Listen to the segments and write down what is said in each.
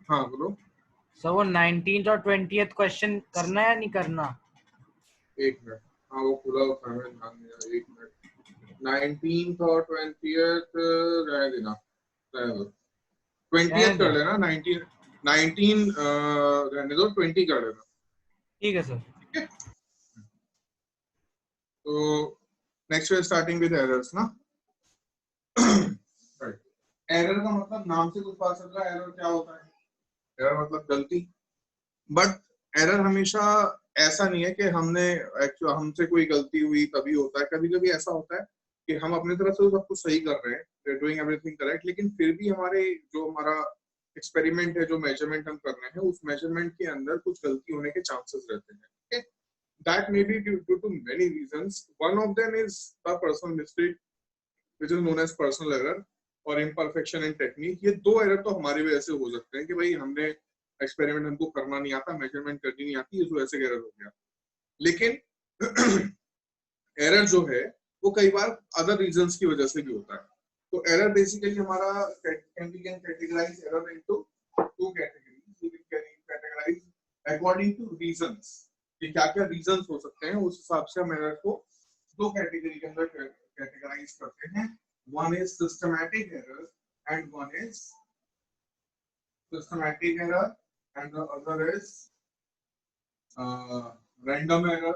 हाँ बोलो। सर वो 19th और 20th क्वेश्चन करना है या नहीं करना? एक मिनट। हाँ वो खुला होता है, मैंने ध्यान दिया, एक मिनट। 19th और 20th रहने देना, रहने दो। 20th रहने कर दें? लेना, 19 रहने दो, 20 कर लेना। ठीक है सर। ठीक है। तो next way starting with errors ना। एरर का मतलब नाम से कुछ पता चल रहा है, एरर क्या होता है। एरर मतलब गलती। बट एरर हमेशा ऐसा नहीं है कि हमने एक्चुअली हमसे कोई गलती हुई तभी होता है। कभी कभी ऐसा होता है कि हम अपनी तरफ से तो सब कुछ सही कर रहे हैं, डूइंग एवरीथिंग करेक्ट, लेकिन फिर भी जो हमारा एक्सपेरिमेंट है, जो मेजरमेंट हम कर रहे हैं, उस मेजरमेंट के अंदर कुछ गलती होने के चांसेस रहते हैं। ठीक है। That may be due to many reasons. One of them is the personal mistake which is known as personal error और इम्परफेक्शन इन टेक्निक। ये दो एरर तो हमारी वजह से हो सकते हैं कि भाई हमने एक्सपेरिमेंट, हमको करना नहीं आता, मेजरमेंट करनी नहीं आती, इस वजह से एरर हो गया। लेकिन एरर जो है वो कई बार अदर रीजंस की वजह से भी होता है। तो एरर बेसिकली हमारा can be categorise error into two categories. We can categorise according to reasons कि क्या क्या रीजंस हो सकते हैं, उस हिसाब से हम एरर को दो कैटेगरी के अंदर कैटेगराइज करते हैं। One is systematic error and one is systematic error, and the other is random error,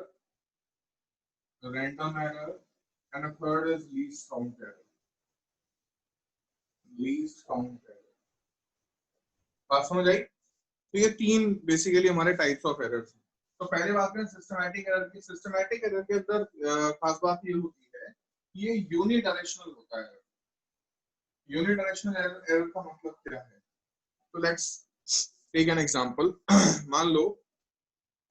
and a third is least count error. Least count error. बात समझ आई? तो ये तीन बेसिकली हमारे टाइप्स ऑफ एरर्स हैं। तो पहले बात करें सिस्टमैटिक एरर की। सिस्टमैटिक एरर के अंदर खास बात ये होती है कि ये यूनिडायरेक्शनल होता है। यूनिडायरेक्शनल एरर का मतलब क्या है? तो लेट्स टेक एन एग्जांपल। मान लो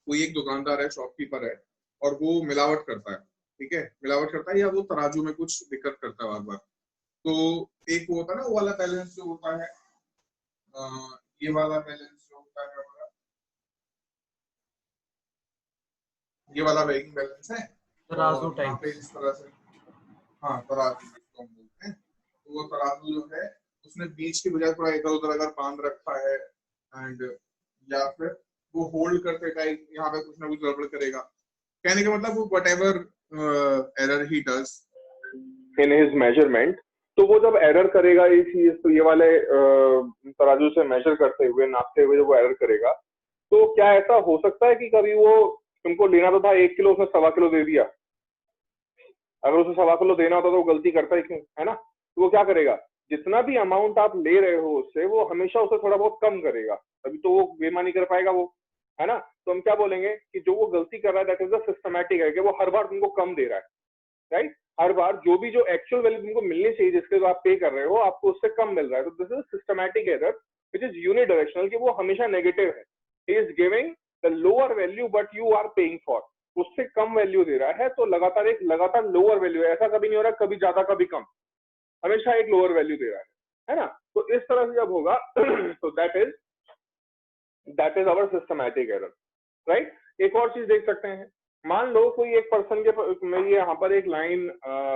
कोई एक दुकानदार है, शॉपकीपर है, और वो मिलावट करता है। ठीक है, मिलावट करता है या वो तराजू में कुछ दिक्कत करता है बार बार। तो एक वो होता है ना, वो वाला बैलेंस जो होता है, ये वाला बैलेंस जो होता है हमारा, ये वाला वेइंग बैलेंस है। तराजू और यहाँ पे टाइप्स। इस तरह से, हाँ तराजू जिसको हम बोलते हैं, तो वो तराजू जो है उसने बीच की बजाय थोड़ा इधर उधर अगर बांध रखा है, एंड या फिर वो होल्ड करते टाइप यहाँ पे कुछ ना कुछ गड़बड़ करेगा। कहने का मतलब वो what ever error he does in his measurement, तो वो जब एरर करेगा ये चीज, तो ये वाले तराजू से मेजर करते हुए, नापते हुए जब वो एरर करेगा, तो क्या ऐसा हो सकता है कि कभी वो, तुमको लेना तो था 1 किलो, उसने 1.25 किलो दे दिया। अगर उसे 1.25 किलो देना होता तो वो गलती करता ही क्यों, है ना? तो वो क्या करेगा, जितना भी अमाउंट आप ले रहे हो उससे, वो हमेशा उसे थोड़ा बहुत कम करेगा, तभी तो वो बेईमानी कर पाएगा वो, है ना? तो हम क्या बोलेंगे कि जो वो गलती कर रहा है दैट इज द सिस्टमैटिक है, कि वो हर बार तुमको कम दे रहा है, राइट? हर बार जो भी जो एक्चुअल वैल्यू तुमको मिलनी चाहिए, जिसके जो आप पे कर रहे हो, आपको उससे कम मिल रहा है। तो this is systematic error which is unidirectional, कि वो हमेशा नेगेटिव है। He is giving the lower value but you are paying for, उससे कम वैल्यू दे रहा है, तो लगातार एक लगातार लोअर वैल्यू है। ऐसा कभी नहीं हो रहा कभी ज्यादा कभी कम, हमेशा एक लोअर वैल्यू दे रहा है ना? तो इस तरह से जब होगा तो that is our systematic error, right? एक और चीज देख सकते हैं। मान लो कोई एक पर्सन के में यहाँ पर एक लाइन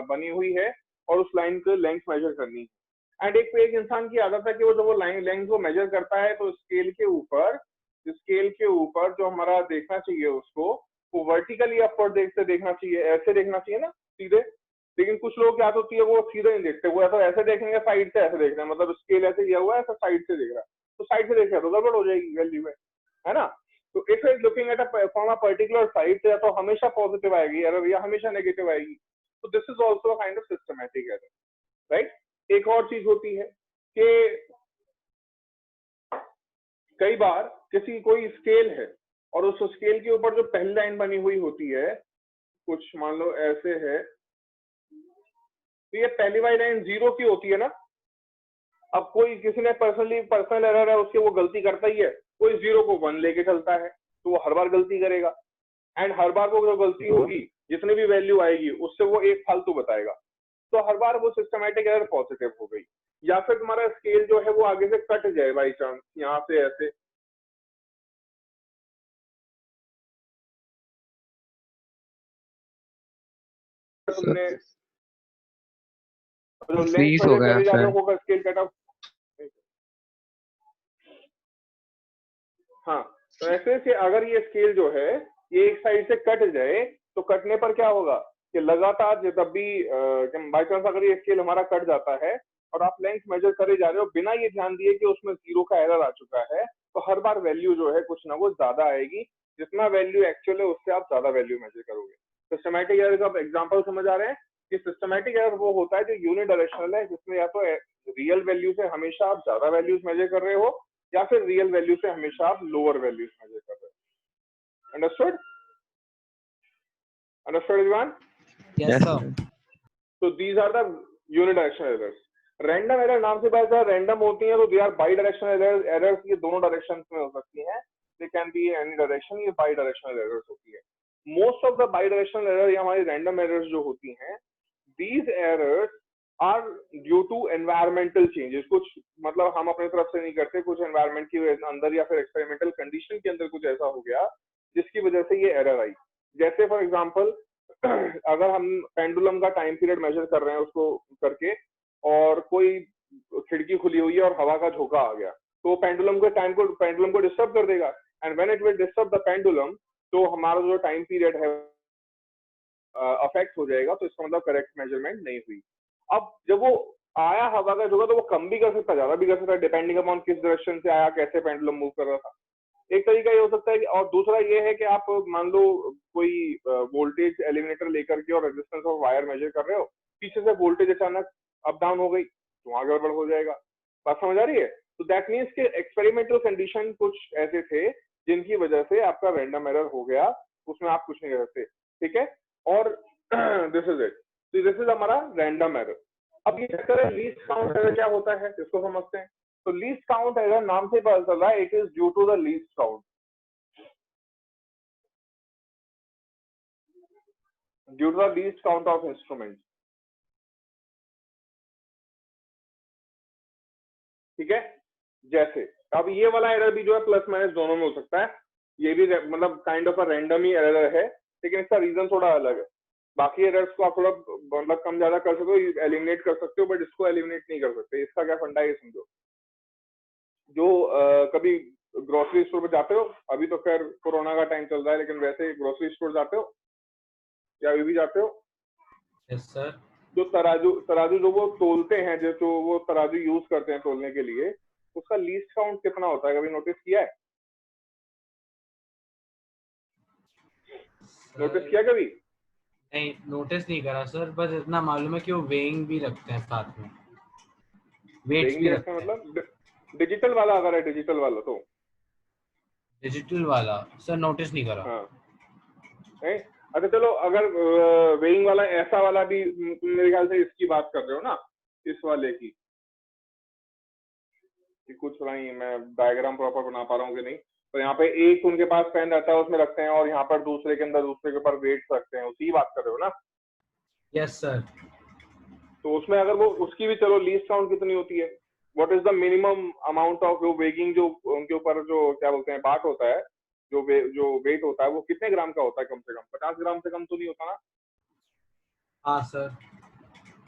बनी हुई है और उस लाइन की लेंथ मेजर करनी है। एंड एक इंसान की आदत है कि वो जब वो लाइन लेंथ को मेजर करता है, तो स्केल के ऊपर जो हमारा देखना चाहिए उसको, वो वर्टिकली अपवर्ड देखते देखना चाहिए, ऐसे देखना चाहिए ना, सीधे। लेकिन कुछ लोग क्या होती है, वो सीधे नहीं देखते, वो ऐसा ऐसे देखेंगे, साइड से ऐसे देख रहे हैं, मतलब स्केल ऐसे किया हुआ है, ऐसा साइड से देख रहा है, तो साइड से देख रहा है तो गड़बड़ हो जाएगी वैल्यू में, है ना? तो if is looking at from a particular side, या तो हमेशा पॉजिटिव आएगी एरर या हमेशा नेगेटिव आएगी। तो this is also kind of systematic error, right? एक और चीज होती है कि कई बार किसी कोई स्केल है और उस स्केल के ऊपर जो पहली लाइन बनी हुई होती है, कुछ मान लो ऐसे है, तो ये पहली वाली लाइन 0 की होती है ना। अब कोई किसी ने पर्सनल एरर है उसके, वो गलती करता ही है, कोई 0 को 1 लेके चलता है, तो वो हर बार गलती करेगा। एंड हर बार वो जो गलती होगी, जितनी भी वैल्यू आएगी उससे वो एक फालतू बताएगा, तो हर बार वो सिस्टमैटिक एरर पॉजिटिव हो गई। या फिर तुम्हारा स्केल जो है वो आगे से कट जाए बाई चांस, यहाँ से ऐसे, तुमने जो लेंथ फ्रीज हो मेजर गया करे जा रहे सर। हो वो स्केल कटा, हाँ, तो ऐसे से अगर ये स्केल जो है ये एक साइड से कट जाए तो कटने पर क्या होगा कि लगातार जब भी बाई चांस अगर ये स्केल हमारा कट जाता है और आप लेंथ मेजर करे जा रहे हो बिना ये ध्यान दिए कि उसमें जीरो का एरर आ चुका है, तो हर बार वैल्यू जो है कुछ ना कुछ ज्यादा आएगी। जितना वैल्यू एक्चुअल है उससे आप ज्यादा वैल्यू मेजर करोगे। सिस्टमैटिक एरर का एग्जांपल समझ आ रहे हैं कि सिस्टमैटिक एरर वो होता है जो यूनिडायरेक्शनल है, जिसमें या तो रियल वैल्यू से हमेशा आप ज्यादा वैल्यूज मेजर कर रहे हो या फिर रियल वैल्यू से हमेशा आप लोअर वैल्यूज मेजर कर रहे हो। Understood? Understood everyone? Yes, sir. So these are the unidirectional errors. Random error नाम से पता है रैंडम होती है, तो they are bidirectional errors. ये दोनों डायरेक्शन में हो सकती हैं, they can be any direction. ये बाई डायरेक्शनल एरर्स होती है। Most of the bidirectional error या हमारी रैंडम एरर्स जो होती हैं, these errors are due to environmental changes. कुछ मतलब हम अपने तरफ से नहीं करते, कुछ एनवायरमेंट के अंदर या फिर एक्सपेरिमेंटल कंडीशन के अंदर कुछ ऐसा हो गया जिसकी वजह से ये एरर आई। जैसे फॉर एग्जाम्पल अगर हम पेंडुलम का टाइम पीरियड मेजर कर रहे हैं उसको करके, और कोई खिड़की खुली हुई है और हवा का झोंका आ गया, तो पेंडुलम को डिस्टर्ब कर देगा। And when it will disturb the pendulum, तो हमारा जो टाइम पीरियड है अफेक्ट हो जाएगा। तो इसका मतलब करेक्ट मेजरमेंट नहीं हुई। अब जब वो आया हवा का झोंका, तो वो कम भी कर सकता है, ज्यादा भी कर सकता है, डिपेंडिंग अपॉन किस डायरेक्शन से आया, कैसे पेंडुलम मूव कर रहा था। एक तरीका ये हो सकता है कि, और दूसरा ये है कि आप मान लो कोई वोल्टेज एलिमिनेटर लेकर के और रेजिस्टेंस ऑफ वायर मेजर कर रहे हो, पीछे से वोल्टेज अचानक अप डाउन हो गई तो वहां गड़बड़ हो जाएगा। बात समझ आ रही है? तो दैट मीन्स के एक्सपेरिमेंटल कंडीशन कुछ ऐसे थे जिनकी वजह से आपका रैंडम एरर हो गया, उसमें आप कुछ नहीं कर सकते। ठीक है, और दिस इज इट। तो दिस इज हमारा रैंडम एरर। अब ये चक्कर है लीस्ट काउंट एरर क्या होता है, इसको समझते हैं। तो लीस्ट काउंट एरर नाम से पता चल रहा है, it is due to the least count, due to the least count of instrument. ठीक है, जैसे अब ये वाला एरर भी जो है प्लस माइनस दोनों में हो सकता है। ये भी मतलब kind of a random he error है, लेकिन इसका रीजन थोड़ा अलग है। बाकी एरर्स को आप थोड़ा मतलब कम ज्यादा कर सकते हो, एलिमिनेट कर सकते हो, बट इसको एलिमिनेट नहीं कर सकते। इसका क्या फंडा है ये समझो। जो कभी ग्रोसरी स्टोर पे जाते हो, अभी तो खैर कोरोना का टाइम चल रहा है, लेकिन वैसे ग्रोसरी स्टोर जाते हो या अभी भी जाते हो? Yes, sir. जो तराजू तराजू जो वो तोलते हैं, जो वो तराजू यूज करते हैं तोलने के लिए, उसका लीस्ट काउंट कितना होता है, कभी नोटिस किया है? नोटिस किया कभी? नहीं, नोटिस नहीं करा सर, बस इतना मालूम है कि वो वेइंग भी रखते हैं साथ में, वेट्स भी रखते हैं। मतलब डिजिटल वाला, अगर है डिजिटल वाला तो डिजिटल वाला सर नोटिस नहीं करा। हाँ है। अच्छा चलो, अगर वेइंग वाला ऐसा वाला भी, तुम मेरे ख्याल से इसकी बात कर रहे हो ना, इस वाले की, कि कुछ नहीं मैं डायग्राम प्रॉपर बना पा रहा हूँ कि नहीं। तो यहाँ पे एक उनके पास पेन रहता है उसमें रखते हैं, और यहाँ पर दूसरे के अंदर दूसरे के ऊपर वेट्स रखते हैं, उसी बात कर रहे हो ना? Yes sir. तो उसमें अगर वो उसकी भी चलो लीस्ट काउंट कितनी होती है, what is the minimum amount of जो वेगिंग, जो उनके ऊपर जो क्या बोलते हैं बाट होता है, जो वेट होता है, वो कितने ग्राम का होता है? कम से कम 50 ग्राम से कम तो नहीं होता ना? हाँ सर।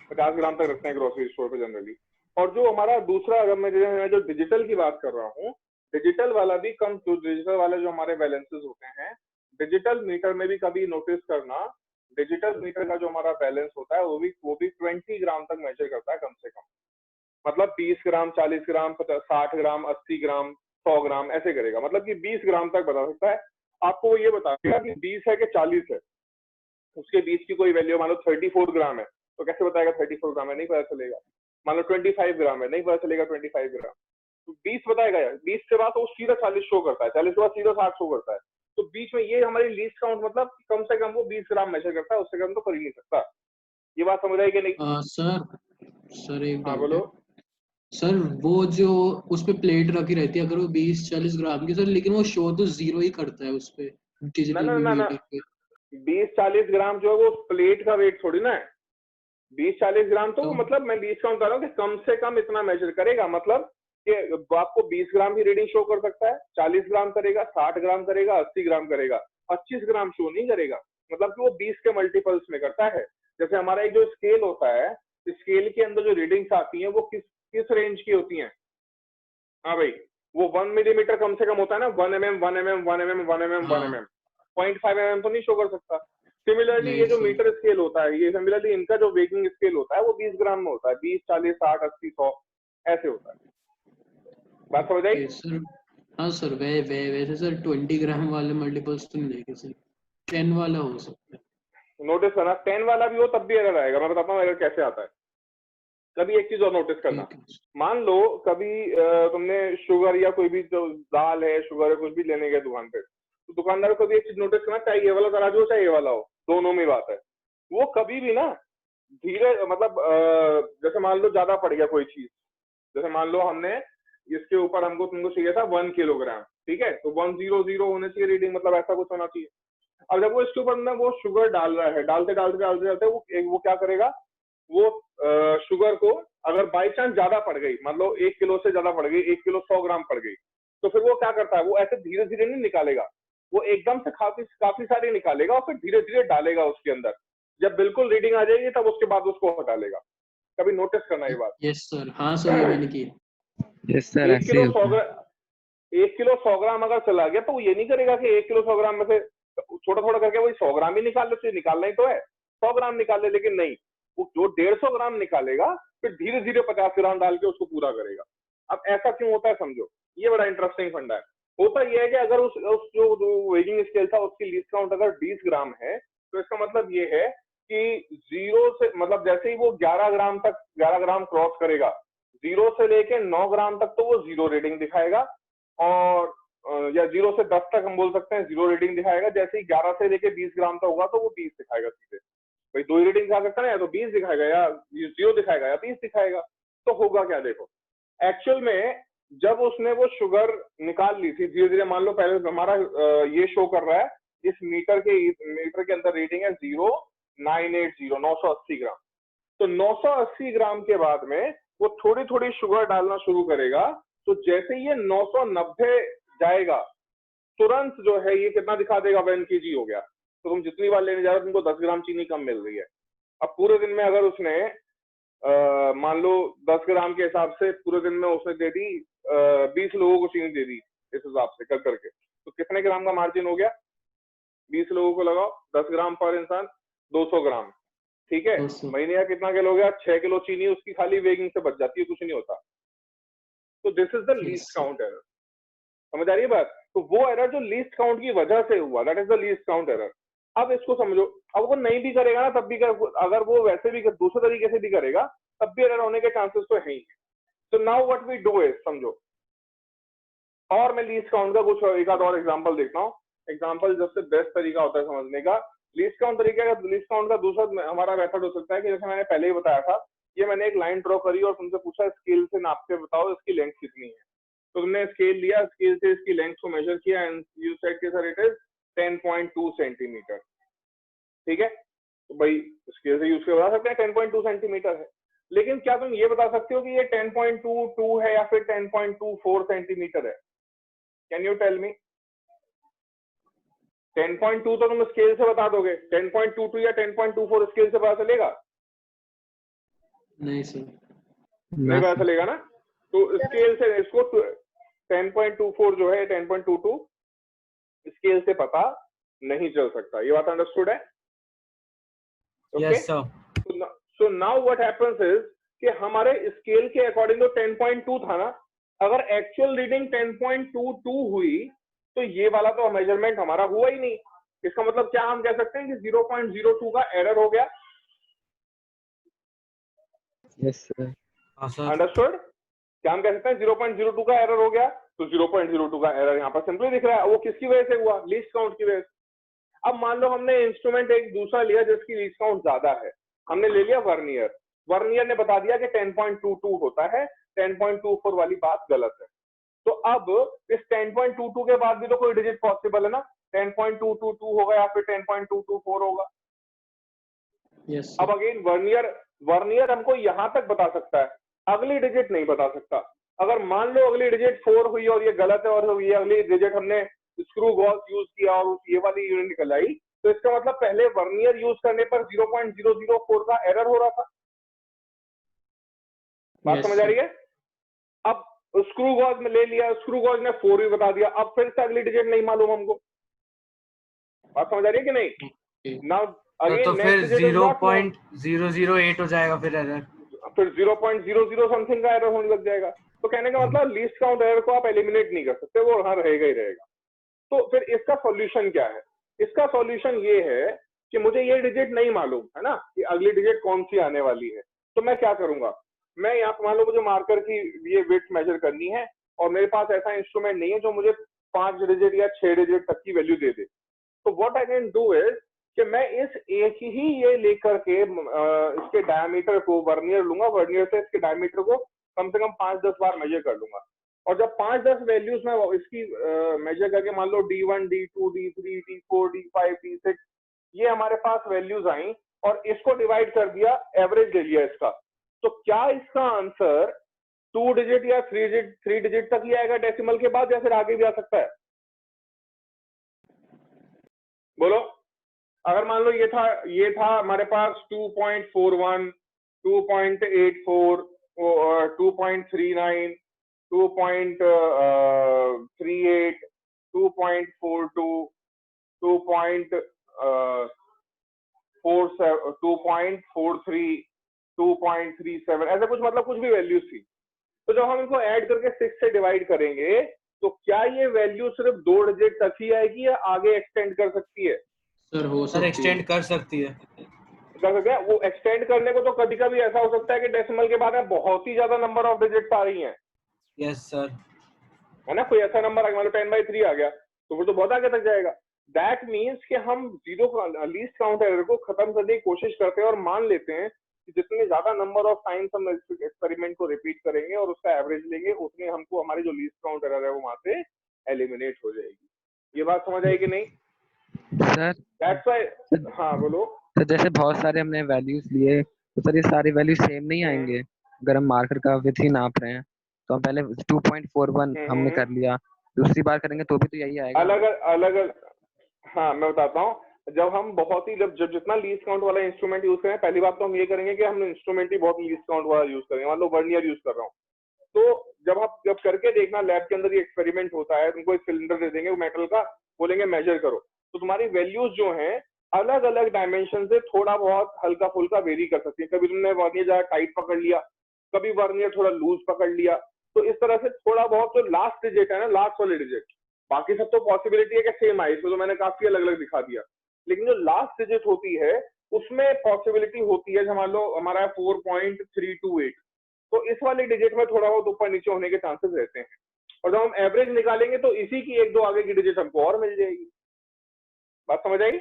50 ग्राम तक रखते हैं ग्रोसरी स्टोर पे जनरली। और जो हमारा दूसरा, अगर मैं जो डिजिटल की बात कर रहा हूँ, डिजिटल वाला भी कम, जो डिजिटल वाले जो हमारे बैलेंसेस होते हैं, डिजिटल मीटर में भी कभी नोटिस करना, डिजिटल मीटर का जो हमारा बैलेंस होता है वो भी 20 ग्राम तक मेजर करता है कम से कम। मतलब 20 ग्राम, 40 ग्राम, 60 ग्राम, 80 ग्राम, 100 ग्राम ऐसे करेगा, मतलब कि 20 ग्राम तक बता सकता है। आपको वो ये बताएगा कि 20 है कि 40 है, उसके बीच की कोई वैल्यू, मान लो 34 ग्राम है, तो कैसे बताएगा 34 ग्राम है? नहीं पता चलेगा। मान लो 25 ग्राम है, नहीं पता चलेगा 25 ग्राम। तो 20 बताएगा यार, 20 के बाद तो वो सीधा 40 शो करता है, 40 के बाद सीधा 60 शो करता है। तो बीच में ये हमारी लीस्ट काउंट, मतलब कम से कम वो 20 ग्राम मेजर करता है, उससे कम तो कर ही नहीं सकता। ये बात समझ आई कि नहीं? सर एक हाँ डाउट बोलो। है सर। वो जो उस पे प्लेट रखी रहती है, अगर वो 20-40 ग्राम की सर, लेकिन वो शो तो 0 ही करता है उस पे डिजिटल ना मीटर पे। 20-40 ग्राम जो है वो प्लेट का वेट थोड़ी ना है। 20-40 ग्राम तो मतलब मैं लीस्ट काउंट कर रहा हूँ कि कम से कम इतना मेजर करेगा, मतलब कि आपको 20 ग्राम की रीडिंग शो कर सकता है, 40 ग्राम करेगा, 60 ग्राम करेगा, 80 ग्राम करेगा, 25 ग्राम शो नहीं करेगा। मतलब कि वो 20 के मल्टीपल्स में करता है। जैसे हमारा एक जो स्केल होता है, स्केल के अंदर जो रीडिंग्स आती हैं वो किस रेंज की होती हैं? हाँ भाई, वो 1 मिलीमीटर कम से कम होता है ना, 1 mm 1 mm 1 mm 1 mm 1 mm, 0.5 mm तो नहीं शो कर सकता। सिमिलरली ये जो मीटर स्केल होता है, ये सिमिलरली इनका जो वेगिंग स्केल होता है वो 20 ग्राम में होता है, 20 40 60 80 100 ऐसे होता है। बात समझ आई? सर हाँ सर, वैसे सर 20 ग्राम वाले मल्टीपल्स तो नहीं देखे सर, 10 वाला हो सकता है। नोटिस करना 10 वाला भी हो तब भी एरर आएगा। मैं बताता हूँ एरर कैसे आता है। कभी एक चीज और नोटिस करना, मान लो कभी तुमने शुगर या कोई भी जो दाल है, शुगर है, कुछ भी लेने गए दुकान पे, तो दुकानदार को कभी एक चीज नोटिस करना, चाहे ये वाला तराजू हो चाहे ये वाला हो, दोनों में बात है, वो कभी भी ना धीरे, मतलब जैसे मान लो ज्यादा पड़ गया कोई चीज, जैसे मान लो हमने इसके ऊपर हमको तुमको चाहिए था 1 किलोग्राम, ठीक है, तो 100 होने चाहिए रीडिंग, मतलब ऐसा कुछ होना चाहिए। अब जब वो इसके ऊपर ना वो शुगर डाल रहा है, डालते डालते डालते डालते वो क्या करेगा, वो शुगर को अगर बाई चांस ज्यादा पड़ गई, मतलब 1 किलो से ज्यादा पड़ गई, 1 किलो 100 ग्राम पड़ गई, तो फिर वो क्या करता है, वो ऐसे धीरे धीरे नहीं निकालेगा, वो एकदम से काफी सारी निकालेगा और फिर धीरे धीरे डालेगा उसके अंदर। जब बिल्कुल रीडिंग आ जाएगी तब उसके बाद उसको हटा लेगा। कभी नोटिस करना ये बात? यस सर, हाँ सर, ये मैंने की। यस सर, 1 किलो 100 ग्राम अगर चला गया तो वो ये नहीं करेगा कि 1 किलो 100 ग्राम में से छोटा थोड़ा करके वही 100 ग्राम ही निकाल ले, तो निकालना ही तो है 100 ग्राम निकाल ले, लेकिन नहीं, वो जो 150 ग्राम निकालेगा फिर धीरे धीरे 50 ग्राम डाल के उसको पूरा करेगा। अब ऐसा क्यों होता है समझो, ये बड़ा इंटरेस्टिंग फंडा है। होता यह है कि अगर उस जो वेजिंग स्केल था उसकी लीस्ट काउंट अगर 20 ग्राम है, तो इसका मतलब ये है कि 0 से, मतलब जैसे ही वो 11 ग्राम क्रॉस करेगा, 0 से लेके 9 ग्राम तक तो वो 0 रीडिंग दिखाएगा, और या 0 से 10 तक हम बोल सकते हैं 0 रीडिंग दिखाएगा। जैसे ही 11 से लेके 20 ग्राम तक होगा तो वो 20 दिखाएगा सीधे। भाई 2 ही रीडिंग दिखा सकता है, या तो 20 दिखाएगा या 0 दिखाएगा या 20 दिखाएगा। तो होगा क्या, देखो एक्चुअल में जब उसने वो शुगर निकाल ली थी धीरे धीरे, मान लो पहले हमारा ये शो कर रहा है, इस मीटर के अंदर रीडिंग है 980 ग्राम। तो 980 ग्राम के बाद में वो थोड़ी थोड़ी शुगर डालना शुरू करेगा, तो जैसे ये 990 जाएगा तुरंत जो है ये कितना दिखा देगा, 1 kg हो गया। तो तुम जितनी बार लेने जा रहे हो तुमको 10 ग्राम चीनी कम मिल रही है। अब पूरे दिन में अगर उसने मान लो 10 ग्राम के हिसाब से पूरे दिन में उसने दे दी 20 लोगों को चीनी दे दी, इस हिसाब से कर करके, तो कितने ग्राम का मार्जिन हो गया, 20 लोगों को लगाओ 10 ग्राम पर इंसान, 200 ग्राम, ठीक है। महीने का कितना किलो हो गया, 6 किलो चीनी उसकी खाली वेगिंग से बच जाती है, कुछ नहीं होता। तो this is the least count error. समझ आ रही है बात? तो वो एरर जो लीस्ट काउंट की वजह से हुआ, that is the least count error. अब इसको समझो, अब वो नहीं भी करेगा ना तब भी अगर वो वैसे भी दूसरे तरीके से भी करेगा तब भी एरर होने के चांसेस तो है ही। तो now what we do is, समझो, और मैं लीस्ट काउंट का कुछ एक आध और एग्जांपल देखता हूँ। एग्जांपल सबसे बेस्ट तरीका होता है समझने का लीस्ट काउंट तरीका का। लीस्ट काउंट का दूसरा हमारा मेथड हो सकता है कि जैसे मैंने पहले ही बताया था, ये मैंने एक लाइन ड्रॉ करी और तुमसे पूछा स्केल से नाप के बताओ इसकी लेंथ कितनी है। तो तुमने स्केल लिया, स्केल से इसकी लेंथ को मेजर किया एंड यू सेड कि सर इट इज 10.2 सेंटीमीटर, ठीक है। तो भाई स्केल से यूज कर बता सकते हैं 10.2 सेंटीमीटर है, लेकिन क्या तुम ये बता सकते हो कि ये 10.22 है या फिर 10.24 सेंटीमीटर है? Can you tell me? 10.2 तो तुम स्केल से बता दोगे, 10.22 या 10.24 स्केल से पता चलेगा? नहीं सर, नहीं पता चलेगा ना। तो स्केल से इसको 10.24 जो है 10.22 स्केल से पता नहीं चल सकता। ये बात अंडरस्टूड है? Yes sir. So now what happens is कि हमारे स्केल के अकॉर्डिंग तो 10.2 था ना, अगर एक्चुअल रीडिंग 10.22 हुई तो ये वाला तो मेजरमेंट हमारा हुआ ही नहीं। इसका मतलब क्या हम कह सकते हैं कि 0.02 का एरर हो गया? Yes sir. अंडरस्टूड? क्या हम कह सकते हैं 0.02 का एरर हो गया? तो 0.02 का एरर यहाँ पर सिंपली दिख रहा है। वो किसकी वजह से हुआ? लीस्ट काउंट की वजह से। अब मान लो हमने इंस्ट्रूमेंट एक दूसरा लिया जिसकी लीस्ट काउंट ज्यादा है, हमने ले लिया वर्नियर। वर्नियर ने बता दिया कि 10.22 होता है, 10.24 वाली बात गलत है। तो अब इस 10.22 के बाद भी तो कोई डिजिट पॉसिबल है ना, 10.222 होगा या फिर 10.224 होगा। yes, अब अगेन वर्नियर हमको यहां तक बता सकता है, अगली डिजिट नहीं बता सकता। अगर मान लो अगली डिजिट 4 हुई और ये गलत है, और ये अगली डिजिट हमने स्क्रू गॉज यूज किया और ये वाली यूनिट निकल आई, तो इसका मतलब पहले वर्नियर यूज करने पर 0.004 का एरर हो रहा था। बात समझ आ रही है? अब स्क्रू गॉज में ले लिया, स्क्रू गॉज ने 4 भी बता दिया, अब फिर से अगली डिजिट नहीं मालूम हमको। बात समझ आ रही है कि नहीं? नाउ अगेन तो फिर next digit is not known, 0.008 हो जाएगा फिर एरर। फिर 0.00 समथिंग का एरर होने लग जाएगा। तो कहने का मतलब लीस्ट काउंट एरर को आप एलिमिनेट नहीं कर सकते, वो वहां रहेगा ही रहेगा। तो फिर इसका सॉल्यूशन क्या है? इसका सॉल्यूशन ये है कि मुझे ये डिजिट नहीं मालूम है ना कि अगली डिजिट कौन सी आने वाली है, तो मैं क्या करूंगा, मैं यहाँ मान लो मुझे मार्कर की ये विड्थ मेजर करनी है और मेरे पास ऐसा इंस्ट्रूमेंट नहीं है जो मुझे 5 डिजिट या 6 डिजिट तक की वैल्यू दे दे। तो what I can do is कि मैं इस एक ही ये लेकर के इसके डायमीटर को वर्नियर लूंगा, वर्नियर से इसके डायमीटर को कम से कम 5-10 बार मेजर कर लूंगा, और जब 5-10 वैल्यूज में इसकी मेजर करके मान लो D1, D2, D3, D4, D5, D6 ये हमारे पास वैल्यूज आई और इसको डिवाइड कर दिया, एवरेज ले लिया इसका, तो क्या इसका आंसर 2 डिजिट या 3 डिजिट तक ही आएगा डेसिमल के बाद, या फिर आगे भी आ सकता है? बोलो। अगर मान लो ये था हमारे पास 2.41, 2.84, 2.39, 2.38, 2.42, 2.43, 2.37 ऐसे कुछ, मतलब कुछ भी वैल्यूज थी। तो जब हम इनको ऐड करके 6 से डिवाइड करेंगे तो क्या ये वैल्यू सिर्फ 2 डिजिट तक ही आएगी या आगे एक्सटेंड कर सकती है? सर हो सर सकती है। एक्सटेंड कर सकती है। कर सकते हैं। वो एक्सटेंड करने को तो कभी कभी ऐसा हो सकता है कि डेसिमल के बाद में बहुत ही ज्यादा नंबर ऑफ डिजिट्स आ रही हैं। Yes sir. है ना, कोई ऐसा नंबर मान लो 10/3 आ गया तो फिर तो बहुत आगे तक जाएगा। दैट मीन्स कि हम लीस्ट काउंट एरर को खत्म करने की कोशिश करते हैं और मान लेते हैं कि जितने ज्यादा नंबर ऑफ टाइम्स हम एक्सपेरिमेंट को रिपीट करेंगे और उसका एवरेज लेंगे, उतने हमको हमारी जो लीस्ट काउंट एरर है वो वहां से एलिमिनेट हो जाएगी। ये बात समझ आई कि नहीं? Sir that's why. हाँ बोलो। तो जैसे बहुत सारे हमने वैल्यूज लिए, तो सर ये सारे वैल्यू सेम नहीं आएंगे अगर हम मार्कर का विथ ही नाप रहे हैं? तो हम पहले 2.41 हमने कर लिया, दूसरी बार करेंगे तो भी तो यही आएगा। अलग हाँ मैं बताता हूँ। जब हम बहुत ही जब जितना लीस्ट काउंट वाला इंस्ट्रूमेंट यूज करें, पहली बात तो हम ये करेंगे कि हम इंस्ट्रूमेंट ही बहुत लीस्ट काउंट वाला यूज करेंगे। मान लो वर्नियर यूज कर रहा हूँ, तो जब करके देखना, लैब के अंदर ये एक्सपेरिमेंट होता है, तुमको एक सिलेंडर दे देंगे मेटल का, बोलेंगे मेजर करो, तो तुम्हारी वैल्यूज जो हैं अलग अलग डायमेंशन से थोड़ा बहुत हल्का फुल्का वेरी कर सकती है। कभी तुमने वर्नियर ज्यादा टाइट पकड़ लिया, कभी वर्नियर थोड़ा लूज पकड़ लिया, तो इस तरह से थोड़ा बहुत जो लास्ट डिजिट है ना, लास्ट वाले डिजिट, बाकी सब तो पॉसिबिलिटी है कि सेम आए, इसमें तो मैंने काफी अलग अलग दिखा दिया, लेकिन जो लास्ट डिजिट होती है उसमें पॉसिबिलिटी होती है, मान लो हमारा 4.328, तो इस वाले डिजिट में थोड़ा बहुत ऊपर नीचे होने के चांसेस रहते हैं, और जब हम एवरेज निकालेंगे तो इसी की 1-2 आगे की डिजिट हमको और मिल जाएगी। बात समझ आई?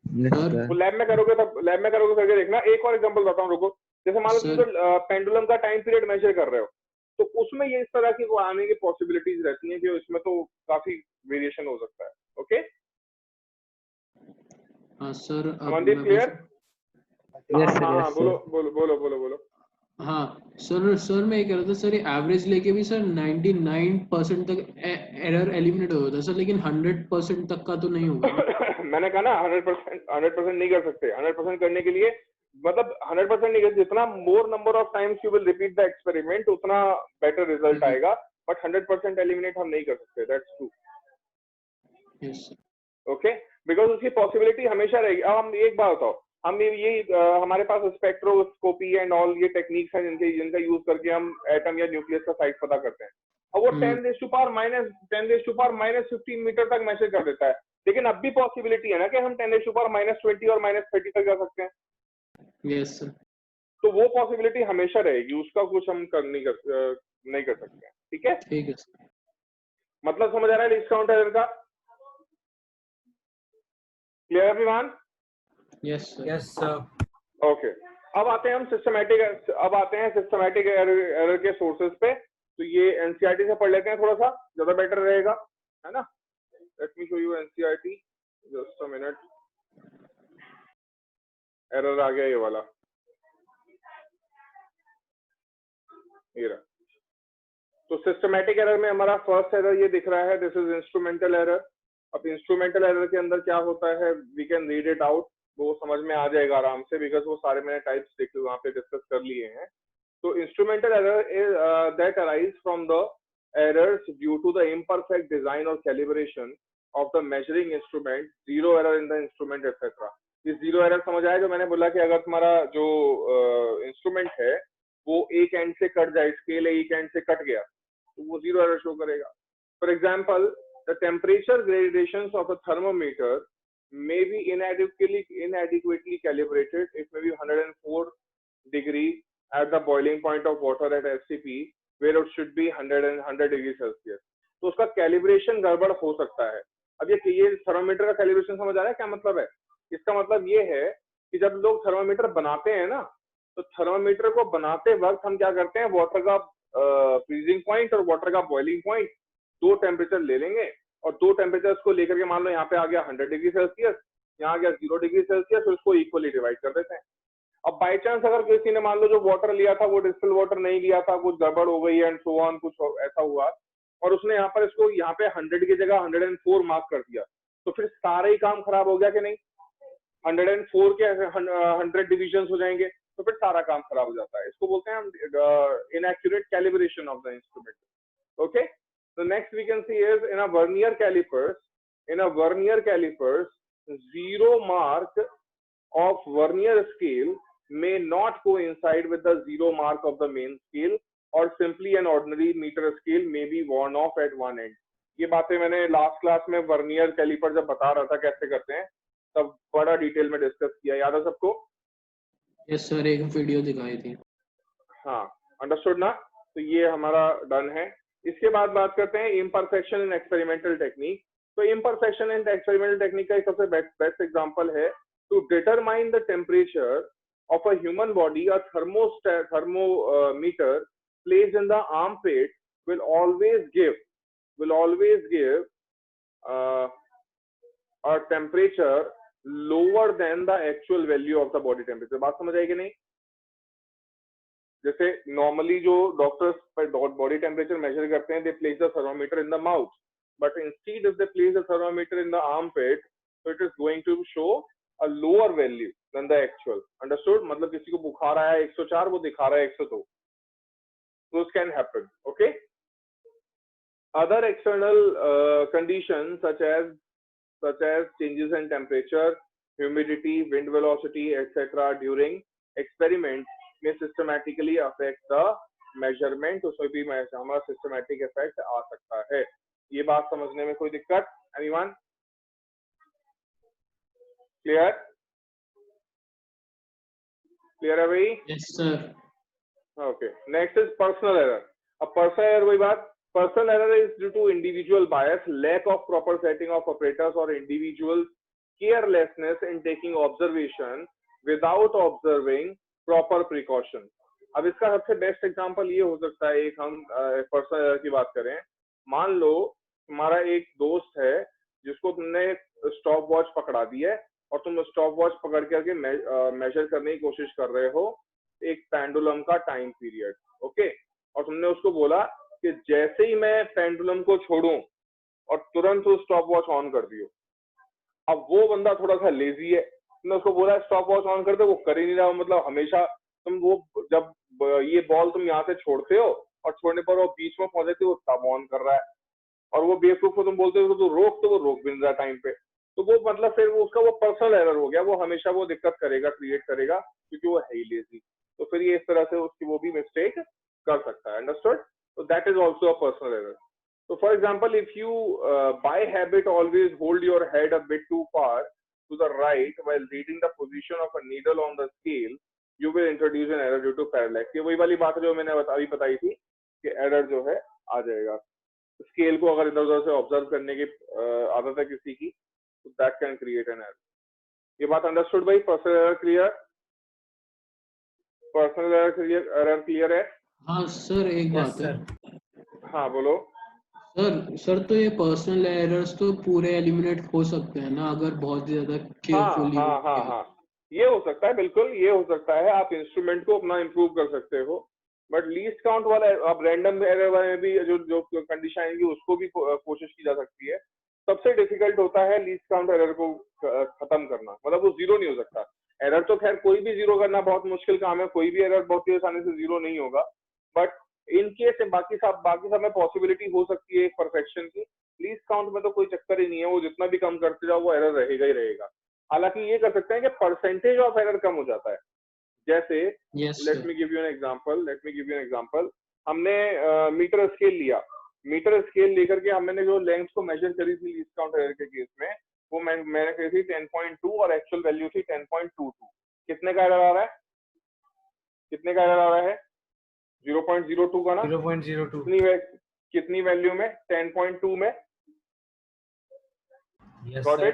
तो लैब में करोगे करके देखना। एक और एग्जांपल बताता हूँ, रुको। जैसे मान लो तुम तो पेंडुलम का टाइम पीरियड मेजर कर रहे हो, तो उसमें ये इस तरह की वो आने की पॉसिबिलिटीज रहती हैं कि इसमें तो काफी वेरिएशन हो सकता है। ओके हाँ सर। मनदीप क्लियर? हाँ बोलो। हाँ सर मैं ये कह रहा था सर, ये एवरेज लेके भी सर 99% तक एरर एलिमिनेट हो जाता है सर, लेकिन 100% तक का तो नहीं होगा। मैंने कहा ना 100% नहीं कर सकते। 100% करने के लिए मतलब 100% नहीं कर, जितना मोर number of times you will repeat the experiment उतना बेटर रिजल्ट आएगा, बट 100% एलिमिनेट हम नहीं कर सकते। That's true. Yes okay, because उसकी पॉसिबिलिटी हमेशा रहेगी। अब हम एक बात बताओ, हम ये हमारे पास स्पेक्ट्रोस्कोपी एंड ऑल ये टेक्निक्स हैं जिनका यूज करके हम एटम या न्यूक्लियस का साइज पता करते हैं, और वो 10⁻⁻15 मीटर तक मेजर कर देता है, लेकिन अब भी पॉसिबिलिटी है ना कि हम 10⁻20 और -30 तक जा सकते हैं। Yes sir. तो वो पॉसिबिलिटी हमेशा रहेगी, उसका कुछ हम नहीं कर सकते हैं। ठीक है सर। मतलब समझ आ रहा है लीस्ट काउंट एरर का? Clear everyone? Yes sir. Okay, अब आते हैं हम सिस्टमैटिक एरर के सोर्सेज पे। तो ये एनसीईआरटी से पढ़ लेते हैं, थोड़ा सा ज्यादा बेटर रहेगा, है ना? Let me show you NCERT, just a minute. Error आ गया ये वाला, ये रहा। तो सिस्टमैटिक एरर में हमारा फर्स्ट एरर ये दिख रहा है, दिस इज इंस्ट्रूमेंटल एरर। अब इंस्ट्रूमेंटल एरर के अंदर क्या होता है, we can read it out, वो समझ में आ जाएगा आराम से, बिकॉज वो सारे मैंने टाइप्स वहाँ पे डिस्कस कर लिए हैं। So instrumental error is that arise from the errors due to the imperfect design or calibration of the measuring instrument, zero error in the instrument, etc. ये जीरो एरर समझ आया जो मैंने बोला कि अगर तुम्हारा जो इंस्ट्रूमेंट है वो एक एंड से कट जाए, स्केल एक एंड से कट गया तो वो जीरो एरर शो करेगा. For example the temperature gradations of a thermometer may be inadequately calibrated. It may be 104 degree at the boiling point of water at SCP where it should be 100 degree Celsius. तो उसका calibration गड़बड़ हो सकता है. अब ये thermometer का calibration समझ आ रहा है क्या मतलब है? इसका मतलब ये है कि जब लोग थर्मोमीटर बनाते हैं ना, तो थर्मोमीटर को बनाते वक्त हम क्या करते हैं, वाटर का फ्रीजिंग पॉइंट और वाटर का बॉइलिंग पॉइंट दो टेम्परेचर ले लेंगे और दो टेम्परेचर्स को लेकर के मान लो यहाँ पे आ गया 100 डिग्री सेल्सियस, यहाँ आ गया 0 डिग्री सेल्सियस, और उसको इक्वली डिवाइड कर देते हैं. अब बाई चांस अगर किसी ने मान लो जो वाटर लिया था वो डिस्टिल वाटर नहीं लिया था, कुछ गड़बड़ हो गई एंड सो ऑन, कुछ ऐसा हुआ और उसने यहाँ पर इसको यहाँ पे 100 की जगह 104 मार्क कर दिया, तो फिर सारा ही काम खराब हो गया कि नहीं? 104 के 100 डिविजन हो जाएंगे तो फिर सारा काम खराब हो जाता है. इसको बोलते हैं inaccurate calibration of the instrument. Okay, the next we can see is in a vernier calipers, zero mark of vernier scale may not coincide with the zero mark of the main scale, or simply an ordinary meter scale may be worn off at one end. ये बातें मैंने last class में vernier caliper जब बता रहा था कैसे करते हैं तब बड़ा डिटेल में डिस्कस किया, याद है सबको? यस सर, एक वीडियो दिखाई थी. हाँ, अंडरस्टूड ना? तो ये हमारा डन है. इसके बाद बात करते हैं इम्परफेक्शन इन एक्सपेरिमेंटल टेक्निक. तो इम्परफेक्शन इन एक्सपेरिमेंटल टेक्निक का एक सबसे बेस्ट एग्जांपल है to determine the temperature of a human body. A thermometer placed in the armpit will always give a temperature lower than the actual value of the body temperature. बात समझ आई कि नहीं? जैसे normally जो doctors body temperature measure करते हैं, they place the thermometer in the mouth, but instead if they place the thermometer in the armpit, so it is going to show a lower value than the actual. Understood? मतलब किसी को बुखार आया 104, वो दिखा रहा है 102. Those can happen. Okay. Other external conditions such as changes in temperature, humidity, wind velocity, etc. during experiments may systematically affect the measurement. उसमें भी हमारा systematic effect आ सकता है. ये बात समझने में कोई दिक्कत? Anyone? Clear? Clear है भाई? Yes sir. Okay. Next is personal error. अब personal error वही बात. Personal error is due to individual bias, lack of proper setting of operators, or individual carelessness in taking observation without observing proper precaution. अब इसका सबसे best example ये हो सकता है, एक हम पर्सनल एरर की बात करें. मान लो तुम्हारा एक दोस्त है जिसको तुमने स्टॉप वॉच पकड़ा दी है और तुम स्टॉप वॉच पकड़ करके मेजर करने की कोशिश कर रहे हो एक पेंडुलम का टाइम पीरियड. ओके, और तुमने उसको बोला कि जैसे ही मैं पेंडुलम को छोड़ूं और तुरंत वो स्टॉप वॉच ऑन कर दियो. अब वो बंदा थोड़ा सा लेजी है, तुमने उसको बोला स्टॉप वॉच ऑन कर दे, वो कर ही नहीं रहा. मतलब हमेशा तुम वो जब ये बॉल तुम यहाँ से छोड़ते हो और छोड़ने पर वो बीच में पहुंचे वो तब ऑन कर रहा है, और वो बेवकूफ को तुम बोलते हो तो रोक, तो वो रोक भी नहीं रहा टाइम पे. तो वो मतलब फिर वो उसका वो पर्सनल एरर हो गया. वो हमेशा वो दिक्कत करेगा, क्रिएट करेगा, क्योंकि वो है ही लेजी. तो फिर ये इस तरह से उसकी वो भी मिस्टेक कर सकता है. Understood? So that is also a personal error. So for example, if you by habit always hold your head a bit too far to the right while reading the position of a needle on the scale, you will introduce an error due to parallax. ये वही वाली बात है जो मैंने अभी बताई थी कि एरर जो है आ जाएगा. स्केल को अगर इधर उधर से ऑब्जर्व करने की आदत है किसी की, तो that can create an error. ये बात अंडरस्टूड भाई? Personal error clear? Personal error clear है? हाँ सर, एक बात है. हाँ बोलो. सर तो ये पर्सनल एरर्स तो पूरे एलिमिनेट हो सकते हैं ना अगर बहुत ज्यादा केयरफुली. हाँ, ये हो सकता है, बिल्कुल ये हो सकता है. आप इंस्ट्रूमेंट को अपना इम्प्रूव कर सकते हो, बट लीस्ट काउंट वाला आप रैंडम एरर वाले में भी जो कंडीशन आएंगी उसको भी कोशिश की जा सकती है. सबसे डिफिकल्ट होता है लीस्ट काउंट एरर को खत्म करना. मतलब वो जीरो नहीं हो सकता. एरर तो खैर कोई भी जीरो करना बहुत मुश्किल काम है, कोई भी एरर बहुत ही आसानी से जीरो नहीं होगा, बट इन केस बाकी सब में पॉसिबिलिटी हो सकती है एक परफेक्शन की। लीस्ट काउंट में तो कोई चक्कर ही नहीं है, वो जितना भी कम करते जाओ वो एरर रहेगा ही रहेगा। हालांकि ये कर सकते हैं कि परसेंटेज ऑफ एरर कम हो जाता है। जैसे let me give you an example, हमने मीटर स्केल लिया, मीटर स्केल लेकर के हमने जो लेंथ को मेजर करी थी लीस्ट काउंट एरर के केस में, वो मैंने कही थी 10.2 और एक्चुअल वैल्यू थी 10.22। कितने का एरर आ रहा है, कितने का एरर आ रहा है? 0.02 का ना, 0.02 कितनी वैल्यू में? 10.2 में। Yes sir.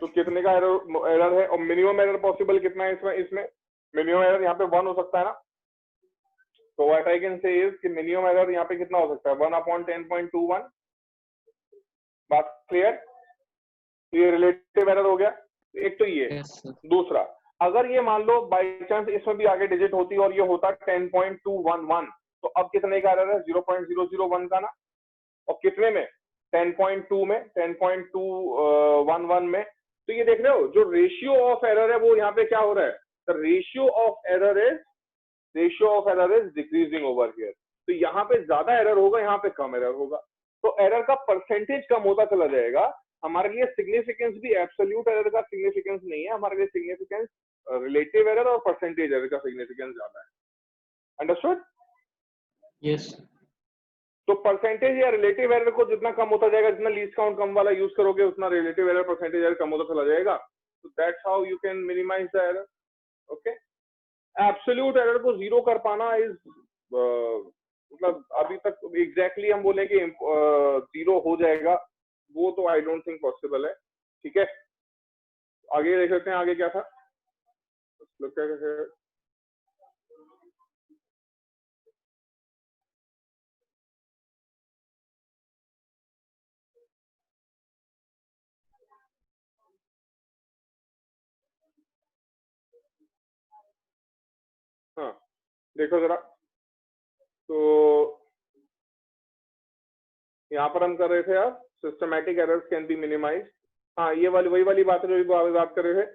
तो कितने का एरर है? और मिनिमम एरर पॉसिबल कितना है इसमें? मिनिमम एरर यहाँ पे 1 हो सकता है ना। तो what I can say is कि मिनिमम एरर यहाँ पे कितना हो सकता है? 1/10.21। बात क्लियर? तो ये रिलेटिव एरर हो गया, एक तो ये। दूसरा, अगर ये मान लो बाई चांस इसमें भी आगे डिजिट होती और ये होता 10.211, तो अब कितने का एरर है? 0.001 का ना। और कितने में? 10.2 में, 10.211 में। तो ये देख रहे हो जो रेशियो ऑफ एरर है वो यहाँ पे क्या हो रहा है? The ratio of error is decreasing over here. तो यहाँ पे ज्यादा एरर होगा, यहाँ पे कम एरर होगा, तो एरर का परसेंटेज कम होता चला जाएगा। हमारे लिए सिग्निफिकेंस भी एब्सोल्यूट एरर का सिग्निफिकेंस नहीं है, हमारे लिए सिग्निफिकेंस रिलेटिव एरर और परसेंटेज एरर का सिग्निफिकेंस ज्यादा है। अंडरस्टूड? यस। तो परसेंटेज या रिलेटिव एरर को जितना कम होता जाएगा, जितना लीस्ट काउंट कम वाला यूज करोगे, उतना रिलेटिव एरर परसेंटेज एरर कम होता चला जाएगा। तो that's how you can minimise the error. Okay, absolute error को जीरो कर पाना इज मतलब अभी तक एग्जैक्टली हम बोले कि जीरो हो जाएगा, वो तो आई डोंट थिंक पॉसिबल है। ठीक है, आगे देख सकते हैं, आगे क्या था? हाँ देखो जरा, तो यहाँ पर हम कर रहे थे यार, systematic errors can be minimise. हाँ, ये वाली वही वाली बात है जो अभी बात कर रहे थे।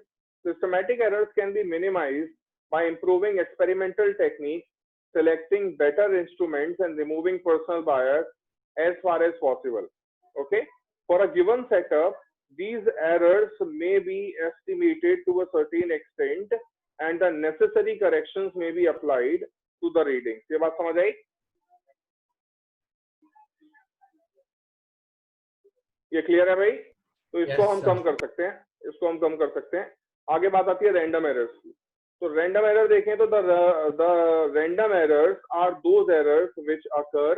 Systematic errors can be minimise by improving experimental techniques, selecting better instruments and removing personal bias as far as possible. Okay, for a given setup, these errors may be estimated to a certain extent and the necessary corrections may be applied to the readings. ये बात समझ आई? ये clear है भाई? तो इसको हम कम कर सकते हैं, इसको हम कम कर सकते हैं। आगे बात आती है रैंडम एरर्स की। तो रैंडम एरर देखें तो the random errors are those errors which occur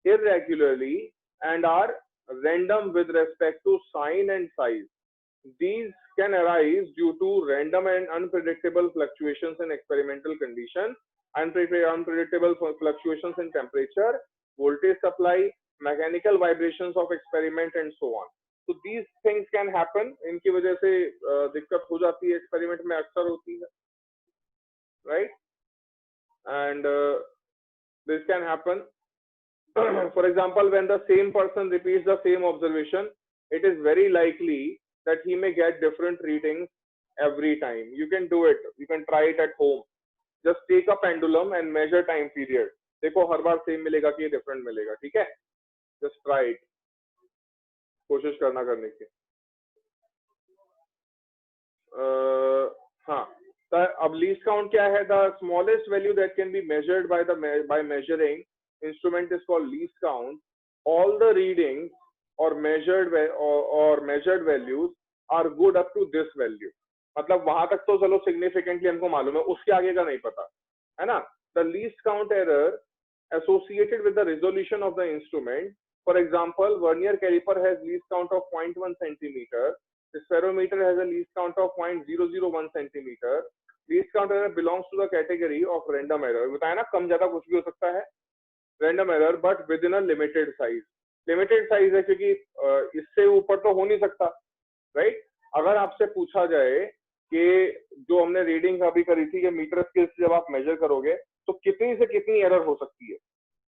irregularly and are random with respect to sign and size. These can arise due to random and unpredictable fluctuations in experimental conditions, unpredictable fluctuations in temperature, voltage supply, mechanical vibrations of experiment and so on. So these things can happen. इनकी वजह से दिक्कत हो जाती है, experiment में अक्सर होती है, right? And this can happen. For example, when the same person repeats the same observation, it is very likely that he may get different readings every time. You can do it. You can try it at home. Just take a pendulum and measure time period. देखो हर बार same मिलेगा कि different मिलेगा, ठीक है? Just try it. कोशिश करना करने की। हाँ, अब लीस्ट काउंट क्या है? The smallest value that can be measured by measuring instrument is called least count. All the readings or measured values are good up to this value. मतलब वहां तक तो चलो सिग्निफिकेंटली हमको मालूम है, उसके आगे का नहीं पता है ना। The least count error associated with the resolution of the instrument. For example, vernier caliper has least count of 0.1 centimeter. The spherometer has a least count of 0.001 centimeter. Least count error belongs to the category of random error. बताया ना, कम ज्यादा कुछ भी हो सकता है random error, but within a limited size. Limited size है क्योंकि इससे ऊपर तो हो नहीं सकता, right? अगर आपसे पूछा जाए कि जो हमने रीडिंग अभी करी थी, ये मीटर स्केल से जब आप मेजर करोगे तो कितनी से कितनी एरर हो सकती है,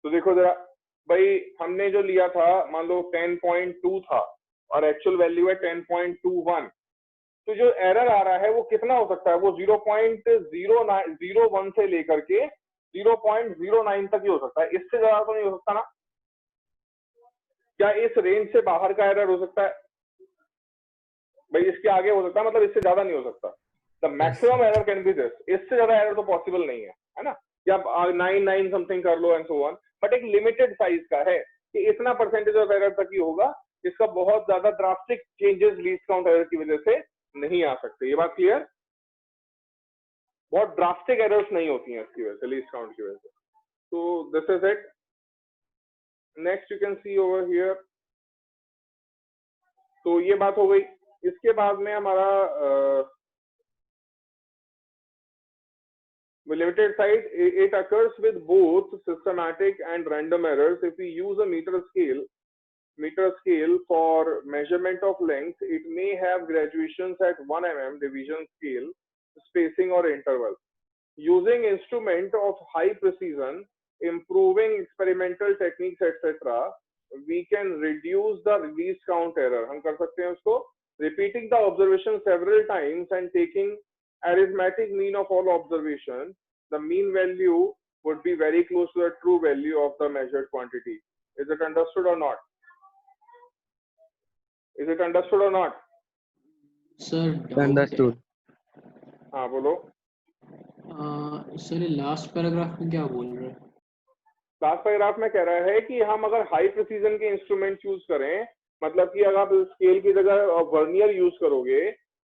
तो देखो जरा भाई, हमने जो लिया था मान लो 10.2 था और एक्चुअल वैल्यू है 10.21, तो जो एरर आ रहा है वो कितना हो सकता है, वो 0.01 से लेकर के 0.09 तक ही हो सकता है, इससे ज्यादा तो नहीं हो सकता ना? क्या इस रेंज से बाहर का एरर हो सकता है? भाई इसके आगे हो सकता है, मतलब इससे ज्यादा नहीं हो सकता। The maximum error can be this, इससे ज्यादा एरर तो पॉसिबल नहीं है ना? या 9 समथिंग कर लो एंड सो ऑन, बट एक लिमिटेड साइज का है कि इतना परसेंटेज ऑफ एरर तक ही होगा, इसका बहुत ज्यादा drastic changes least count error की वजह से नहीं आ सकते। ये बात क्लियर? बहुत ड्रास्टिक एरर्स नहीं होती हैं इसकी वजह से, लीस्ट काउंट की वजह से। तो this is it. Next you can see over here. तो ये बात हो गई। इसके बाद में हमारा limited size, it occurs with both systematic and random errors. If we use a meter scale for measurement of length, it may have graduations at 1 mm division scale, spacing or interval. Using instrument of high precision, improving experimental techniques, etc., we can reduce the least count error. हम कर सकते हैं उसको repeating the observation several times and taking arithmetic mean of all observation, the mean value would be very close to the true value of the measured quantity. Is it understood or not? Is it understood or not? Sir understood. हाँ बोलो। Sir last paragraph में क्या बोल रहे हैं? Last paragraph में कह रहा है कि हम अगर हाई प्रिसीजन के इंस्ट्रूमेंट यूज करें, मतलब कि अगर आप स्केल की जगह वर्नियर यूज करोगे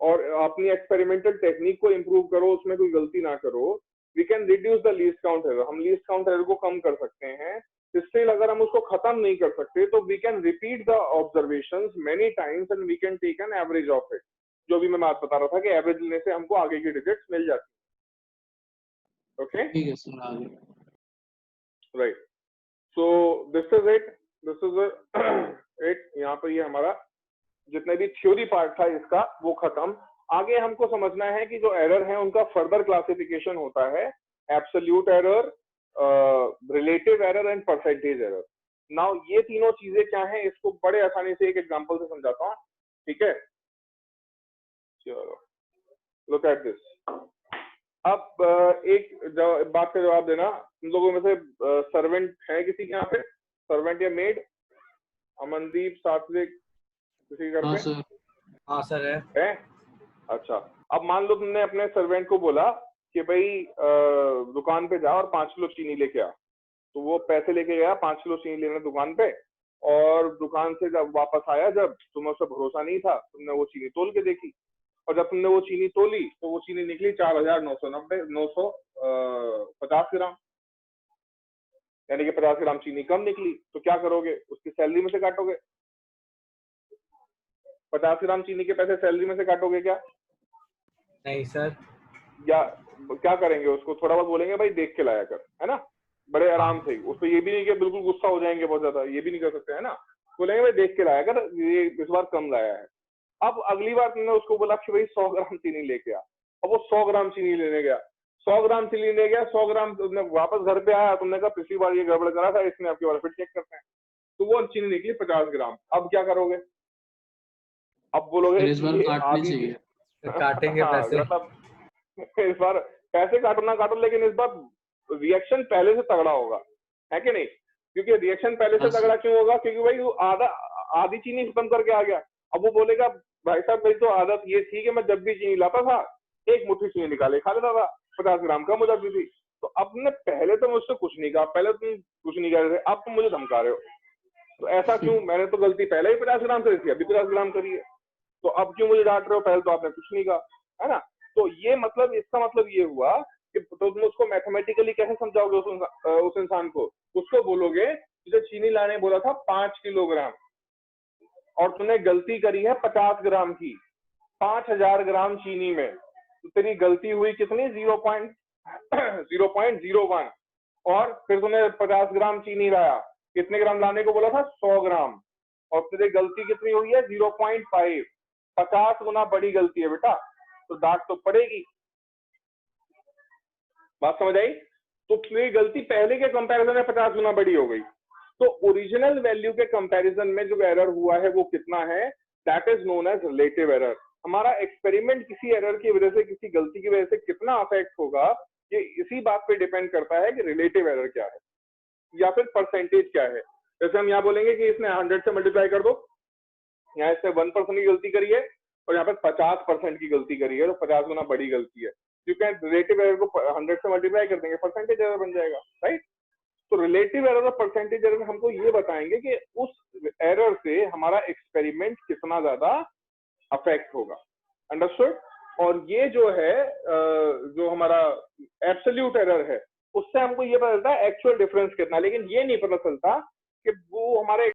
और अपनी एक्सपेरिमेंटल टेक्निक को इम्प्रूव करो, उसमें कोई गलती ना करो, we can reduce the least count error. हम लीस्ट काउंट एरर को कम कर सकते हैं। स्टिल अगर हम उसको खत्म नहीं कर सकते तो we can repeat the observations many times and we can take an average of it. जो भी मैं बात बता रहा था कि एवरेज लेने से हमको आगे की डिजिट्स मिल जाती है। ओके, ठीक है सर, आगे। Right. So this is it, this is it. यहाँ पर ये हमारा जितने भी थ्योरी पार्ट था इसका वो खत्म। आगे हमको समझना है कि जो एरर है उनका फर्दर क्लासिफिकेशन होता है, absolute error, relative error and percentage error. Now ये तीनों चीजें क्या हैं, इसको बड़े आसानी से एक एग्जांपल से समझाता हूँ, ठीक है? चलो लुक एट दिस। अब एक बात का जवाब देना, तुम लोगों में से सर्वेंट है किसी के यहाँ पे? सर्वेंट या मेड? अमनदीप, सात्विक, किसी घर पे? हाँ सर है। अच्छा, अब मान लो तुमने अपने सर्वेंट को बोला कि भाई दुकान पे जा और 5 किलो चीनी लेके आ। तो वो पैसे लेके गया 5 किलो चीनी लेने दुकान पे, और दुकान से जब वापस आया, जब तुम्हें उस पर भरोसा नहीं था, तुमने वो चीनी तोल के देखी, और जब तुमने वो चीनी तोली तो वो चीनी निकली 4950 ग्राम, यानी कि 50 ग्राम चीनी कम निकली। तो क्या करोगे? उसकी सैलरी में से काटोगे। 50 ग्राम चीनी के पैसे सैलरी में से काटोगे क्या? नहीं सर। या क्या करेंगे? उसको थोड़ा बहुत बोलेंगे भाई देख के लाया कर, है ना, बड़े आराम से। उस पर ये भी नहीं कि बिल्कुल गुस्सा हो जाएंगे बहुत ज्यादा, ये भी नहीं कर सकते, है ना। बोलेंगे भाई देख के लाया कर, ये इस बार कम लाया है। अब अगली बार तुमने उसको बोला कि भाई 100 ग्राम चीनी लेके आ। अब वो 100 ग्राम चीनी लेने गया, 100 ग्राम चीनी ले गया, 100 ग्राम तुमने वापस घर पे आया, तुमने कहा पिछली बार ये गड़बड़ करा था, इसमें आपके बार फिर चेक करते हैं, तो वो चीनी निकली 50 ग्राम। अब क्या करोगे? अब बोलोगे इस बार काटने चाहिए, काटेंगे पैसे। मतलब इस बार पैसे काटो ना काटो, लेकिन इस बार रिएक्शन पहले से तगड़ा होगा, है कि नहीं? क्योंकि रिएक्शन पहले से तगड़ा क्यों होगा? क्योंकि भाई वो आधी चीनी खत्म करके आ गया। अब वो बोलेगा भाई साहब मेरी तो आदत ये थी कि मैं जब भी चीनी लाता था एक मुट्ठी चीनी निकाले खा लेता था, 50 ग्राम कम हो जाती थी। तो अब ने पहले तो मुझसे कुछ नहीं कहा, पहले तुम कुछ नहीं कह रहे थे, अब तुम मुझे धमका रहे हो। तो ऐसा क्यों? मैंने तो गलती पहले ही 50 ग्राम करी थी, अभी 50 ग्राम करी है, तो अब क्यों मुझे डांट रहे हो? पहले तो आपने कुछ नहीं कहा, है ना। तो ये मतलब, इसका मतलब ये हुआ कि तो तुम उसको मैथमेटिकली कैसे समझाओगे उस इंसान को? उसको बोलोगे तुझे चीनी लाने बोला था 5 किलोग्राम और तूने गलती करी है 50 ग्राम की, 5000 ग्राम चीनी में तो तेरी गलती हुई कितनी? 0.01। और फिर तूने 50 ग्राम चीनी लाया, कितने ग्राम लाने को बोला था? 100 ग्राम, और तेरी गलती कितनी हुई है? 0.5। 50 गुना बड़ी गलती है बेटा, तो डांट तो पड़ेगी। बात समझ आई? तो तेरी गलती पहले के कंपैरिजन में 50 गुना बड़ी हो गई। तो ओरिजिनल वैल्यू के कंपैरिजन में जो एरर हुआ है वो कितना है? That is known as relative error. हमारा एक्सपेरिमेंट किसी एरर की वजह से, किसी गलती की वजह से कितना अफेक्ट होगा, ये इसी बात पे डिपेंड करता है कि रिलेटिव एरर क्या है या फिर परसेंटेज क्या है। जैसे हम यहाँ बोलेंगे कि इसने 100 से मल्टीप्लाई कर दो, यहाँ इसने 1% की गलती करी है और यहाँ पे 50% की गलती करी है, तो 50 गुना बड़ी गलती है। यू कैन रिलेटिव एरर को 100 से मल्टीप्लाई कर देंगे, परसेंटेज एरर बन जाएगा, राइट। तो रिलेटिव एरर और परसेंटेज एरर हमको ये बताएंगे कि उस एरर से हमारा एक्सपेरिमेंट कितना ज्यादा अफेक्ट होगा। अंडरस्टूड। और ये जो है जो हमारा एब्सोल्यूट एरर है, उससे हमको ये पता चलता है एक्चुअल डिफरेंस कितना, लेकिन ये नहीं पता चलता कि वो हमारे